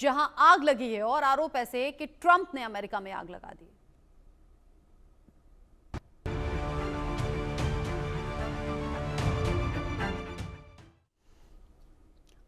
जहां आग लगी है और आरोप ऐसे कि ट्रंप ने अमेरिका में आग लगा दी।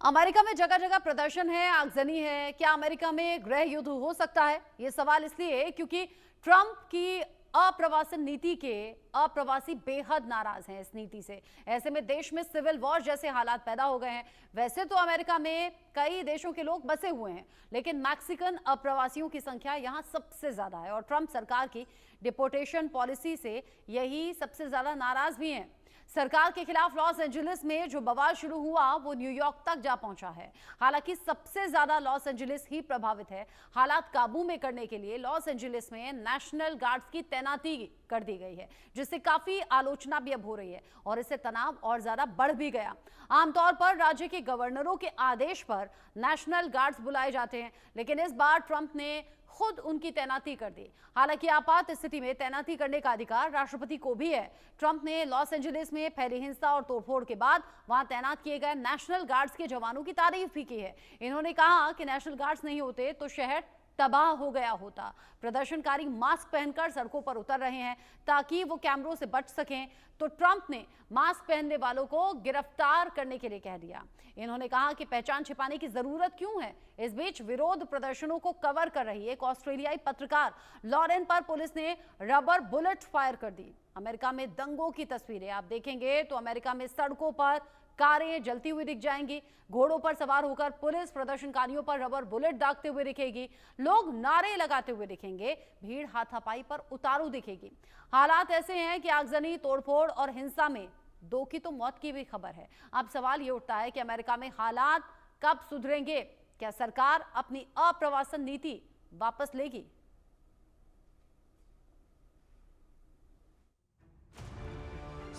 अमेरिका में जगह जगह प्रदर्शन है, आगजनी है। क्या अमेरिका में गृह युद्ध हो सकता है? यह सवाल इसलिए क्योंकि ट्रंप की अप्रवासन नीति के अप्रवासी बेहद नाराज हैं इस नीति से। ऐसे में देश में सिविल वॉर जैसे हालात पैदा हो गए हैं। वैसे तो अमेरिका में कई देशों के लोग बसे हुए हैं, लेकिन मैक्सिकन अप्रवासियों की संख्या यहां सबसे ज्यादा है और ट्रंप सरकार की डिपोर्टेशन पॉलिसी से यही सबसे ज्यादा नाराज भी हैं। सरकार के खिलाफ लॉस एंजलिस में जो बवाल शुरू हुआ वो न्यूयॉर्क तक जा पहुंचा है। हालांकि सबसे ज्यादा लॉस एंजलिस ही प्रभावित है। हालात काबू में करने के लिए लॉस एंजलिस में नेशनल गार्ड्स की तैनाती कर दी गई है, जिससे काफी आलोचना भी अब हो रही है और इससे तनाव और ज्यादा बढ़ भी गया। आमतौर पर राज्य के गवर्नरों के आदेश पर नेशनल गार्ड्स बुलाए जाते हैं, लेकिन इस बार ट्रंप ने खुद उनकी तैनाती कर दी। हालांकि आपात स्थिति में तैनाती करने का अधिकार राष्ट्रपति को भी है। ट्रंप ने लॉस एंजलिस में फैली हिंसा और तोड़फोड़ के बाद वहां तैनात किए गए नेशनल गार्ड्स के जवानों की तारीफ भी की है। इन्होंने कहा कि नेशनल गार्ड्स नहीं होते तो शहर तबाह हो गया होता। प्रदर्शनकारी मास्क पहनकर सड़कों पर उतर रहे हैं ताकि वो कैमरों से बच सकें, तो ट्रंप ने मास्क पहनने वालों को गिरफ्तार करने के लिए कह दिया। इन्होंने कहा कि पहचान छिपाने की जरूरत क्यों है। इस बीच विरोध प्रदर्शनों को कवर कर रही एक ऑस्ट्रेलियाई पत्रकार लॉरेन पर पुलिस ने रबर बुलेट फायर कर दी। अमेरिका में दंगों की तस्वीरें आप देखेंगे तो अमेरिका में सड़कों पर कारें जलती हुई दिख जाएंगी। घोड़ों पर सवार होकर पुलिस प्रदर्शनकारियों पर रबर बुलेट दागते हुए दिखेगी। लोग नारे लगाते हुए दिखेंगे। भीड़ हाथापाई पर उतारू दिखेगी। हालात ऐसे हैं कि आगजनी, तोड़फोड़ और हिंसा में 2 की तो मौत की भी खबर है। अब सवाल ये उठता है कि अमेरिका में हालात कब सुधरेंगे? क्या सरकार अपनी अप्रवासन नीति वापस लेगी?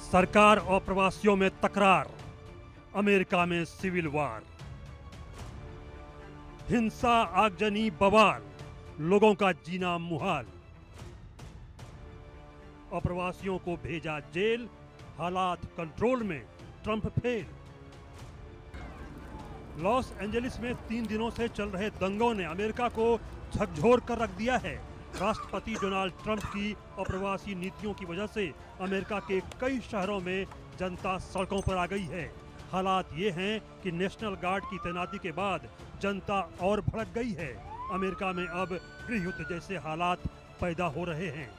सरकार और प्रवासियों में तकरार, अमेरिका में सिविल वार, हिंसा, आगजनी, बवाल, लोगों का जीना मुहाल, अप्रवासियों को भेजा जेल, हालात कंट्रोल में, ट्रंप फेल। लॉस एंजलिस में 3 दिनों से चल रहे दंगों ने अमेरिका को झकझोर कर रख दिया है। राष्ट्रपति डोनाल्ड ट्रंप की अप्रवासी नीतियों की वजह से अमेरिका के कई शहरों में जनता सड़कों पर आ गई है। हालात ये हैं कि नेशनल गार्ड की तैनाती के बाद जनता और भड़क गई है। अमेरिका में अब गृह युद्ध जैसे हालात पैदा हो रहे हैं।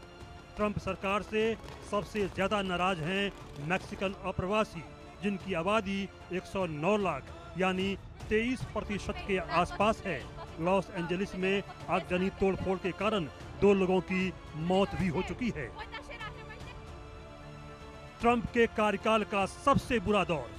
ट्रंप सरकार से सबसे ज्यादा नाराज हैं मैक्सिकन अप्रवासी, जिनकी आबादी 109 लाख यानी 23% के आसपास है। लॉस एंजलिस में आगजनी, तोड़फोड़ के कारण 2 लोगों की मौत भी हो चुकी है। ट्रंप के कार्यकाल का सबसे बुरा दौर।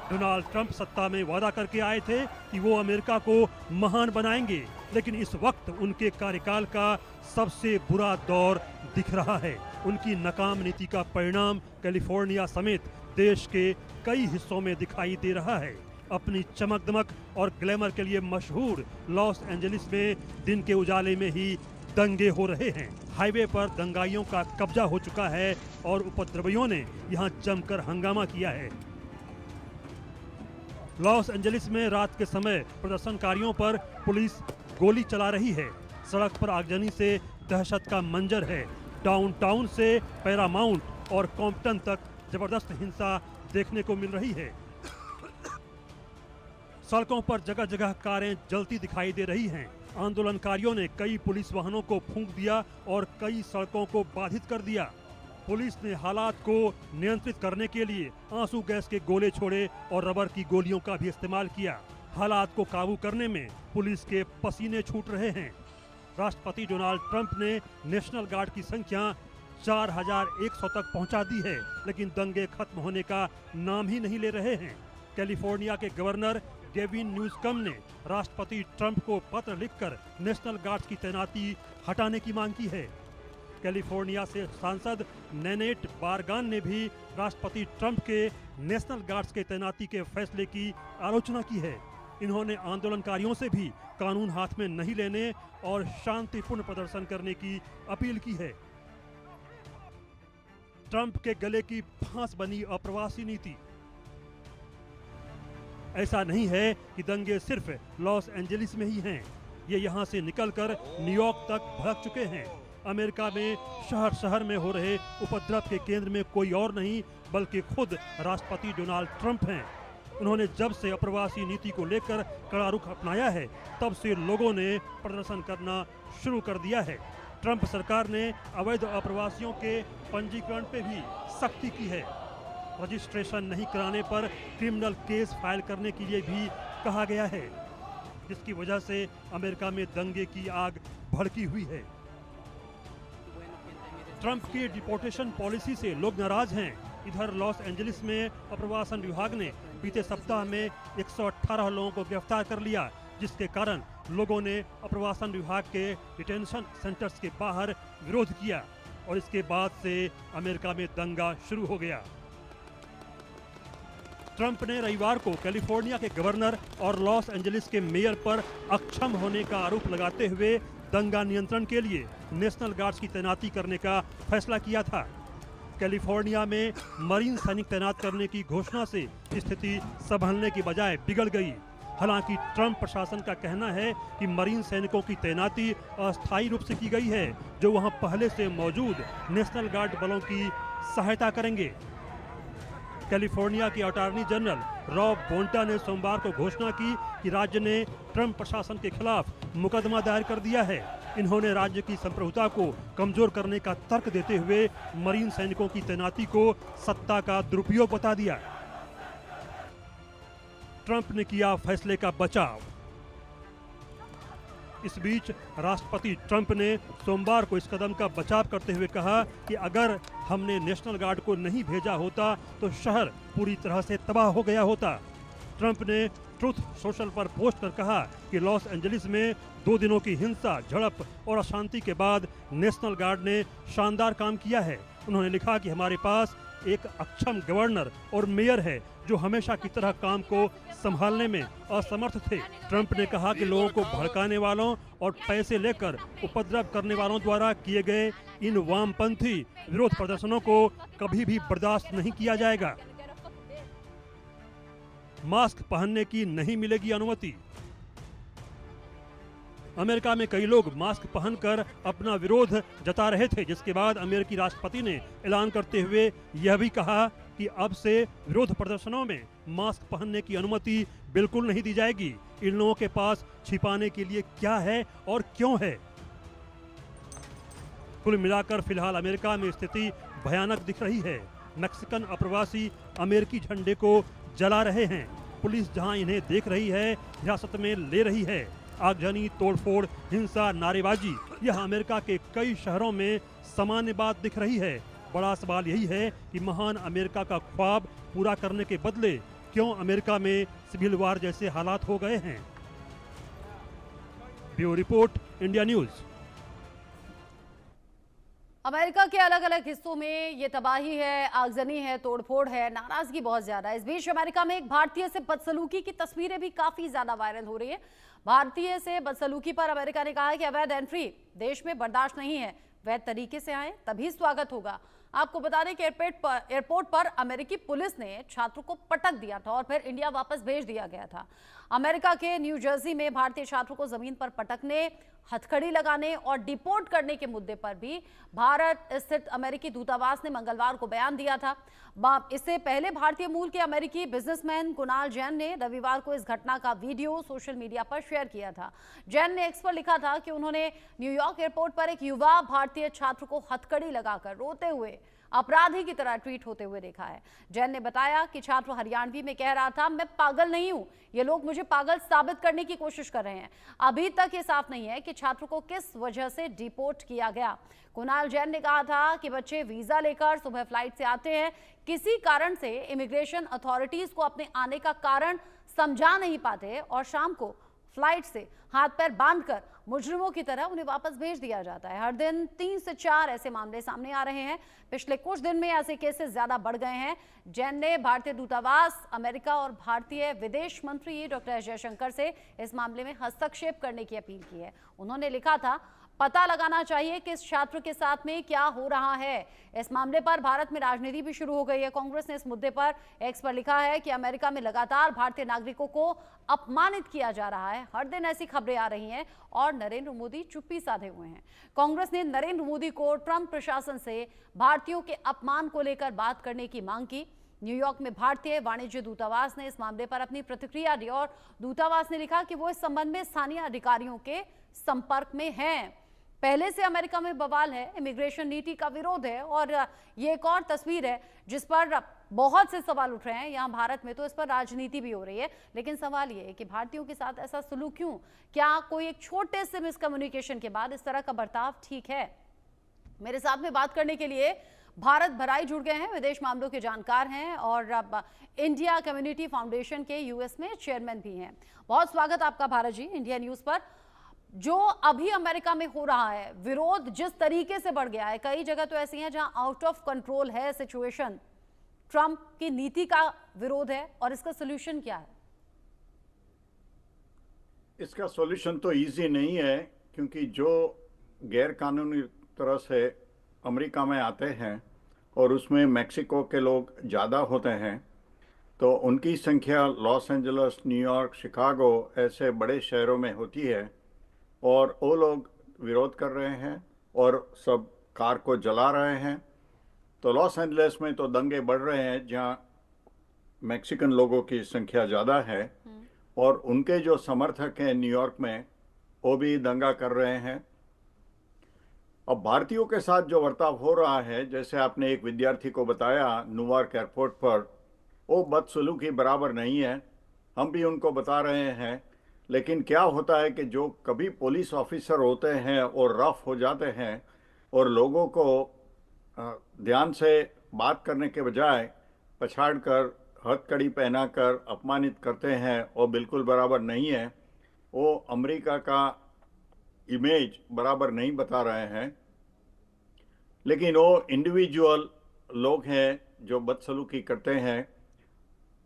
डोनाल्ड ट्रंप सत्ता में वादा करके आए थे कि वो अमेरिका को महान बनाएंगे, लेकिन इस वक्त उनके कार्यकाल का सबसे बुरा दौर दिख रहा है। उनकी नाकाम नीति का परिणाम कैलिफोर्निया समेत देश के कई हिस्सों में दिखाई दे रहा है। अपनी चमक दमक और ग्लैमर के लिए मशहूर लॉस एंजलिस में दिन के उजाले में ही दंगे हो रहे हैं। हाईवे पर दंगाइयों का कब्जा हो चुका है और उपद्रवियों ने यहां जमकर हंगामा किया है। लॉस एंजलिस में रात के समय प्रदर्शनकारियों पर पुलिस गोली चला रही है। सड़क पर आगजनी से दहशत का मंजर है। डाउनटाउन से पैरामाउंट और कॉम्पटन तक जबरदस्त हिंसा देखने को मिल रही है। सड़कों पर जगह जगह कारें जलती दिखाई दे रही हैं। आंदोलनकारियों ने कई पुलिस वाहनों को फूंक दिया और कई सड़कों को बाधित कर दिया। पुलिस ने हालात को नियंत्रित करने के लिए आंसू गैस के गोले छोड़े और रबर की गोलियों का भी इस्तेमाल किया। हालात को काबू करने में पुलिस के पसीने छूट रहे हैं। राष्ट्रपति डोनाल्ड ट्रंप ने नेशनल गार्ड की संख्या 4100 तक पहुंचा दी है, लेकिन दंगे खत्म होने का नाम ही नहीं ले रहे हैं। कैलिफोर्निया के गवर्नर गेविन न्यूसकम ने राष्ट्रपति ट्रंप को पत्र लिखकर नेशनल गार्ड्स की तैनाती हटाने की मांग की है। कैलिफोर्निया से सांसद नैनेट बारगान ने भी राष्ट्रपति ट्रंप के नेशनल गार्ड्स के तैनाती के फैसले की आलोचना की है। इन्होंने आंदोलनकारियों से भी कानून हाथ में नहीं लेने और शांतिपूर्ण प्रदर्शन करने की अपील की है। ट्रंप के गले की फांस बनी अप्रवासी नीति। ऐसा नहीं है कि दंगे सिर्फ लॉस एंजलिस में ही हैं। ये यहाँ से निकलकर न्यूयॉर्क तक भड़क चुके हैं। अमेरिका में शहर शहर में हो रहे उपद्रव के केंद्र में कोई और नहीं बल्कि खुद राष्ट्रपति डोनाल्ड ट्रंप हैं। उन्होंने जब से अप्रवासी नीति को लेकर कड़ा रुख अपनाया है, तब से लोगों ने प्रदर्शन करना शुरू कर दिया है। ट्रंप सरकार ने अवैध अप्रवासियों के पंजीकरण पे भी सख्ती की है। रजिस्ट्रेशन नहीं कराने पर क्रिमिनल केस फाइल करने के लिए भी कहा गया है, जिसकी वजह से अमेरिका में दंगे की आग भड़की हुई है। ट्रंप की डिपोर्टेशन पॉलिसी से लोग नाराज हैं। इधर लॉस एंजलिस में अप्रवासन विभाग ने बीते सप्ताह में 118 लोगों को गिरफ्तार कर लिया, जिसके कारण लोगों ने अप्रवासन विभाग के डिटेंशन सेंटर्स के बाहर विरोध किया और इसके बाद से अमेरिका में दंगा शुरू हो गया। ट्रंप ने रविवार को कैलिफोर्निया के गवर्नर और लॉस एंजलिस के मेयर पर अक्षम होने का आरोप लगाते हुए दंगा नियंत्रण के लिए नेशनल गार्ड्स की तैनाती करने का फैसला किया था। कैलिफोर्निया में मरीन सैनिक तैनात करने की घोषणा से स्थिति संभलने की बजाय बिगड़ गई। हालांकि ट्रंप प्रशासन का कहना है कि मरीन सैनिकों की तैनाती अस्थायी रूप से की गई है, जो वहां पहले से मौजूद नेशनल गार्ड बलों की सहायता करेंगे। कैलिफोर्निया के अटॉर्नी जनरल रॉब बोंटा ने सोमवार को घोषणा की कि राज्य ने ट्रंप प्रशासन के खिलाफ मुकदमा दायर कर दिया है। इन्होंने राज्य की संप्रभुता को कमजोर करने का तर्क देते हुए मरीन सैनिकों की तैनाती को सत्ता का दुरुपयोग बता दिया। ट्रंप ने किया फैसले का बचाव। इस बीच राष्ट्रपति ट्रंप ने सोमवार को इस कदम का बचाव करते हुए कहा कि अगर हमने नेशनल गार्ड को नहीं भेजा होता तो शहर पूरी तरह से तबाह हो गया होता। ट्रंप ने ट्रुथ सोशल पर पोस्ट कर कहा कि लॉस एंजलिस में 2 दिनों की हिंसा, झड़प और अशांति के बाद नेशनल गार्ड ने शानदार काम किया है। उन्होंने लिखा कि हमारे पास एक अक्षम गवर्नर और मेयर है जो हमेशा की तरह काम को संभालने में असमर्थ थे। ट्रंप ने कहा कि लोगों को भड़काने वालों और पैसे लेकर उपद्रव करने वालों द्वारा किए गए इन वामपंथी विरोध प्रदर्शनों को कभी भी बर्दाश्त नहीं किया जाएगा। मास्क पहनने की नहीं मिलेगी अनुमति। अमेरिका में कई लोग मास्क पहनकर अपना विरोध जता रहे थे, जिसके बाद अमेरिकी राष्ट्रपति ने ऐलान करते हुए यह भी कहा कि अब से विरोध प्रदर्शनों में मास्क पहनने की अनुमति बिल्कुल नहीं दी जाएगी। इन लोगों के पास छिपाने के लिए क्या है और क्यों है। कुल मिलाकर फिलहाल अमेरिका में स्थिति भयानक दिख रही है। मैक्सिकन अप्रवासी अमेरिकी झंडे को जला रहे हैं। पुलिस जहां इन्हें देख रही है, हिरासत में ले रही है। आगजनी, तोड़फोड़, हिंसा, नारेबाजी, यह अमेरिका के कई शहरों में सामान्य बात दिख रही है। बड़ा सवाल यही है कि महान अमेरिका का ख्वाब पूरा करने के बदले क्यों अमेरिका में सिविल वार जैसे हालात हो गए हैं। Bureau report, India news. America के अलग अलग हिस्सों में ये तबाही है, आगजनी है, तोड़फोड़ है, नाराजगी बहुत ज्यादा है। इस बीच अमेरिका में एक भारतीय से बदसलूकी की तस्वीरें भी काफी ज्यादा वायरल हो रही है। भारतीय से बदसलूकी पर अमेरिका ने कहा है कि अवैध एंट्री देश में बर्दाश्त नहीं है, वैध तरीके से आए तभी स्वागत होगा। आपको बता दें कि एयरपोर्ट पर अमेरिकी पुलिस ने छात्रों को पटक दिया था और फिर इंडिया वापस भेज दिया गया था। अमेरिका के न्यू जर्सी में भारतीय छात्रों को जमीन पर पटकने, हथकड़ी लगाने और डिपोर्ट करने के मुद्दे पर भी भारत स्थित अमेरिकी दूतावास ने मंगलवार को बयान दिया था। इससे पहले भारतीय मूल के अमेरिकी बिजनेसमैन कुणाल जैन ने रविवार को इस घटना का वीडियो सोशल मीडिया पर शेयर किया था। जैन ने एक्स पर लिखा था कि उन्होंने न्यूयॉर्क एयरपोर्ट पर एक युवा भारतीय छात्र को हथकड़ी लगाकर रोते हुए अपराधी की तरह ट्रीट होते हुए देखा है। जैन ने बताया कि छात्र हरियाणवी में कह रहा था, मैं पागल नहीं हूं, ये लोग मुझे पागल साबित करने की कोशिश कर रहे हैं। अभी तक ये साफ नहीं है कि छात्र को किस वजह से डिपोर्ट किया गया। कुणाल जैन ने कहा था कि बच्चे वीजा लेकर सुबह फ्लाइट से आते हैं, किसी कारण से इमिग्रेशन अथॉरिटीज को अपने आने का कारण समझा नहीं पाते और शाम को फ्लाइट से हाथ पैर बांधकर मुजरिमों की तरह उन्हें वापस भेज दिया जाता है। हर दिन 3 से 4 ऐसे मामले सामने आ रहे हैं। पिछले कुछ दिन में ऐसे केसेस ज्यादा बढ़ गए हैं। जैन ने भारतीय दूतावास, अमेरिका और भारतीय विदेश मंत्री डॉक्टर एस जयशंकर से इस मामले में हस्तक्षेप करने की अपील की है। उन्होंने लिखा था, पता लगाना चाहिए कि इस छात्र के साथ में क्या हो रहा है। इस मामले पर भारत में राजनीति भी शुरू हो गई है। कांग्रेस ने इस मुद्दे पर एक्स पर लिखा है कि अमेरिका में लगातार भारतीय नागरिकों को अपमानित किया जा रहा है। हर दिन ऐसी खबरें आ रही हैं और नरेंद्र मोदी चुप्पी साधे हुए हैं। कांग्रेस ने नरेंद्र मोदी को ट्रंप प्रशासन से भारतीयों के अपमान को लेकर बात करने की मांग की। न्यूयॉर्क में भारतीय वाणिज्य दूतावास ने इस मामले पर अपनी प्रतिक्रिया दी और दूतावास ने लिखा कि वो इस संबंध में स्थानीय अधिकारियों के संपर्क में हैं। पहले से अमेरिका में बवाल है, इमिग्रेशन नीति का विरोध है और ये एक और तस्वीर है जिस पर बहुत से सवाल उठ रहे हैं। यहाँ भारत में तो इस पर राजनीति भी हो रही है, लेकिन सवाल ये है कि भारतीयों के साथ ऐसा सलूक क्यों? क्या कोई एक छोटे से मिसकम्युनिकेशन के बाद इस तरह का बर्ताव ठीक है? मेरे साथ में बात करने के लिए भारत भराई जुड़ गए हैं, विदेश मामलों के जानकार हैं और अब इंडिया कम्युनिटी फाउंडेशन के यूएस में चेयरमैन भी हैं। बहुत स्वागत आपका भारत जी इंडिया न्यूज पर। जो अभी अमेरिका में हो रहा है, विरोध जिस तरीके से बढ़ गया है, कई जगह तो ऐसी हैं जहां आउट ऑफ कंट्रोल है सिचुएशन, ट्रंप की नीति का विरोध है और इसका सोल्यूशन क्या है? इसका सॉल्यूशन तो इजी नहीं है, क्योंकि जो गैर कानूनी तरह से अमेरिका में आते हैं और उसमें मैक्सिको के लोग ज़्यादा होते हैं, तो उनकी संख्या लॉस एंजल्स, न्यूयॉर्क, शिकागो ऐसे बड़े शहरों में होती है और वो लोग विरोध कर रहे हैं और सब कार को जला रहे हैं। तो लॉस एंजल्स में तो दंगे बढ़ रहे हैं जहाँ मैक्सिकन लोगों की संख्या ज़्यादा है और उनके जो समर्थक हैं न्यूयॉर्क में वो भी दंगा कर रहे हैं। अब भारतीयों के साथ जो बर्ताव हो रहा है, जैसे आपने एक विद्यार्थी को बताया न्यूयॉर्क एयरपोर्ट पर, वो बदसलूकी बराबर नहीं है। हम भी उनको बता रहे हैं, लेकिन क्या होता है कि जो कभी पुलिस ऑफिसर होते हैं और रफ हो जाते हैं और लोगों को ध्यान से बात करने के बजाय पछाड़ कर, हथकड़ी पहनाकर अपमानित करते हैं, वो बिल्कुल बराबर नहीं है। वो अमेरिका का इमेज बराबर नहीं बता रहे हैं। लेकिन वो इंडिविजुअल लोग हैं जो बदसलूकी करते हैं।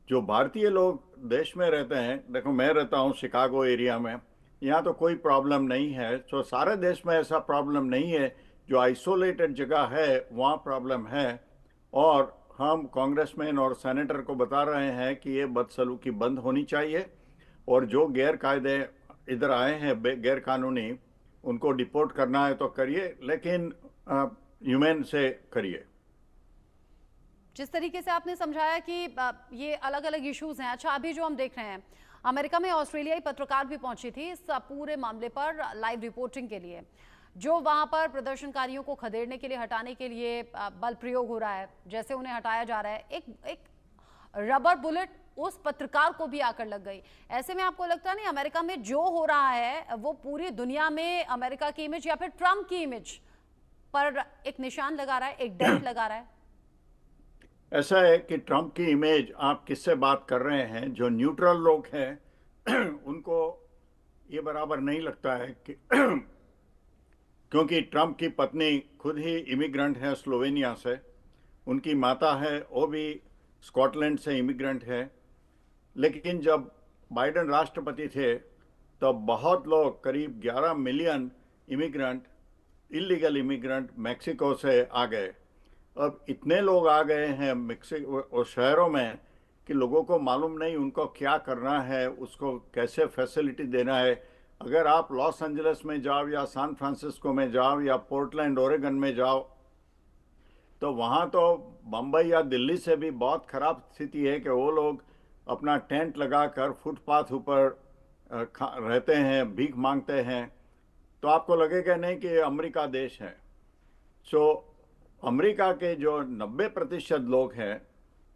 जो भारतीय लोग देश में रहते हैं, देखो मैं रहता हूँ शिकागो एरिया में, यहाँ तो कोई प्रॉब्लम नहीं है। तो सारे देश में ऐसा प्रॉब्लम नहीं है, जो आइसोलेटेड जगह है वहाँ प्रॉब्लम है। और हम कांग्रेसमैन और सेनेटर को बता रहे हैं कि ये बदसलूकी बंद होनी चाहिए और जो गैर कायदे इधर आए हैं गैर कानूनी, उनको डिपोर्ट करना है तो करिए, लेकिन ह्यूमन से करिए। जिस तरीके से आपने समझाया कि ये अलग अलग इश्यूज हैं। अच्छा, अभी जो हम देख रहे हैं, अमेरिका में ऑस्ट्रेलियाई पत्रकार भी पहुंची थी इस पूरे मामले पर लाइव रिपोर्टिंग के लिए। जो वहां पर प्रदर्शनकारियों को खदेड़ने के लिए, हटाने के लिए बल प्रयोग हो रहा है, जैसे उन्हें हटाया जा रहा है, एक रबर बुलेट उस पत्रकार को भी आकर लग गई। ऐसे में आपको लगता नहीं अमेरिका में जो हो रहा है वो पूरी दुनिया में अमेरिका की इमेज या फिर ट्रंप की इमेज पर एक निशान लगा रहा है, एक डेंट लगा रहा है? ऐसा है कि ट्रंप की इमेज, आप किससे बात कर रहे हैं? जो न्यूट्रल लोग हैं उनको ये बराबर नहीं लगता है कि क्योंकि ट्रंप की पत्नी खुद ही इमिग्रेंट है स्लोवेनिया से, उनकी माता है वो भी स्कॉटलैंड से इमिग्रेंट है। लेकिन जब बाइडेन राष्ट्रपति थे तब बहुत लोग, करीब 11 million immigrant, illegal immigrant Mexico से आ गए। अब इतने लोग आ गए हैं मैक्सिको और शहरों में कि लोगों को मालूम नहीं उनको क्या करना है, उसको कैसे फैसिलिटी देना है। अगर आप लॉस एंजल्स में जाओ या सैन फ्रांसिस्को में जाओ या पोर्टलैंड ओरेगन में जाओ, तो वहाँ तो बम्बई या दिल्ली से भी बहुत ख़राब स्थिति है कि वो लोग अपना टेंट लगाकर फुटपाथ ऊपर रहते हैं, भीख मांगते हैं। तो आपको लगेगा नहीं कि ये अमेरिका देश है। सो अमेरिका के जो 90% लोग हैं,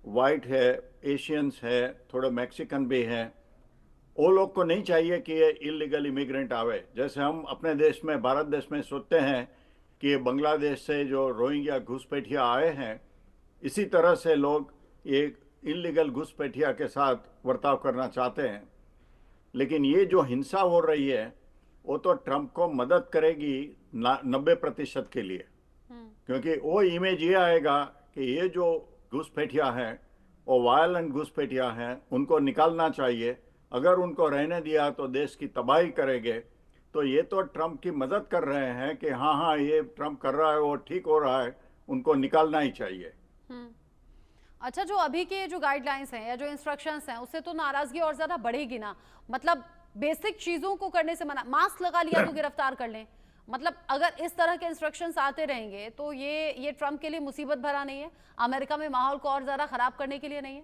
वाइट है, एशियंस है, थोड़े मैक्सिकन भी हैं, वो लोग को नहीं चाहिए कि ये इलीगल इमिग्रेंट आवे। जैसे हम अपने देश में, भारत देश में सोचते हैं कि ये बांग्लादेश से जो रोहिंग्या घुसपैठिया आए हैं, इसी तरह से लोग ये इलीगल घुसपैठिया के साथ बर्ताव करना चाहते हैं। लेकिन ये जो हिंसा हो रही है वो तो ट्रंप को मदद करेगी 90% के लिए, क्योंकि वो इमेज ये आएगा कि ये जो घुसपैठिया हैं वो वायलेंट घुसपैठिया हैं, उनको निकालना चाहिए। अगर उनको रहने दिया तो देश की तबाही करेंगे। तो ये तो ट्रम्प की मदद कर रहे हैं कि हाँ हाँ ये ट्रम्प कर रहा है वो ठीक हो रहा है, उनको निकालना ही चाहिए। अच्छा, जो अभी के जो गाइडलाइंस हैं या जो इंस्ट्रक्शंस हैं उससे तो नाराजगी और ज्यादा बढ़ेगी ना। मतलब बेसिक चीजों को करने से मना, मास्क लगा लिया तो गिरफ्तार कर लें। मतलब अगर इस तरह के इंस्ट्रक्शंस आते रहेंगे तो ये ट्रम्प के लिए मुसीबत भरा नहीं है, अमेरिका में माहौल को और ज्यादा खराब करने के लिए नहीं है?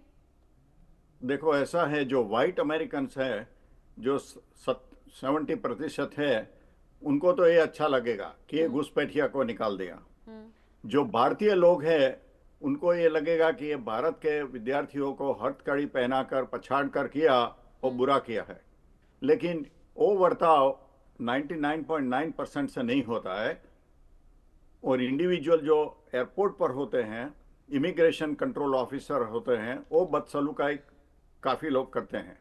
देखो ऐसा है, जो वाइट अमेरिकन है जो 70% है, उनको तो ये अच्छा लगेगा कि ये घुसपैठिया को निकाल दिया। जो भारतीय लोग हैं उनको ये लगेगा कि ये भारत के विद्यार्थियों को हथकड़ी पहनाकर पछाड़ कर किया और बुरा किया है। लेकिन वो बर्ताव 99.9% से नहीं होता है, और इंडिविजुअल जो एयरपोर्ट पर होते हैं, इमिग्रेशन कंट्रोल ऑफिसर होते हैं, वो बदसलूकाई काफ़ी लोग करते हैं।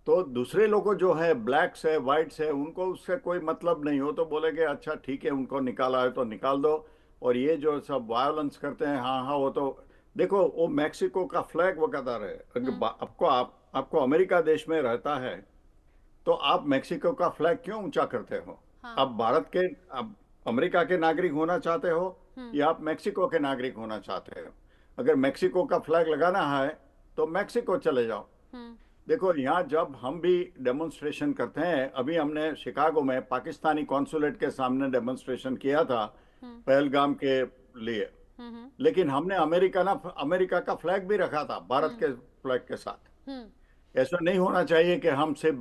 तो दूसरे लोगों जो है ब्लैक्स है वाइट्स है, उनको उससे कोई मतलब नहीं हो तो बोलेंगे अच्छा ठीक है उनको निकाला है तो निकाल दो। और ये जो सब वायलेंस करते हैं, हाँ हाँ वो तो देखो, वो मैक्सिको का फ्लैग वकादार है। अगर आपको अमेरिका देश में रहता है तो आप मैक्सिको का फ्लैग क्यों ऊंचा करते हो? हाँ। आप अमेरिका के नागरिक होना चाहते हो या आप मैक्सिको के नागरिक होना चाहते हो? अगर मैक्सिको का फ्लैग लगाना है तो मैक्सिको चले जाओ। देखो यहाँ जब हम भी डेमोन्स्ट्रेशन करते हैं, अभी हमने शिकागो में पाकिस्तानी कॉन्सुलेट के सामने डेमोन्स्ट्रेशन किया था पहलगाम के लिए, लेकिन हमने अमेरिका का फ्लैग भी रखा था भारत के फ्लैग के साथ। ऐसा नहीं होना चाहिए कि हम सिर्फ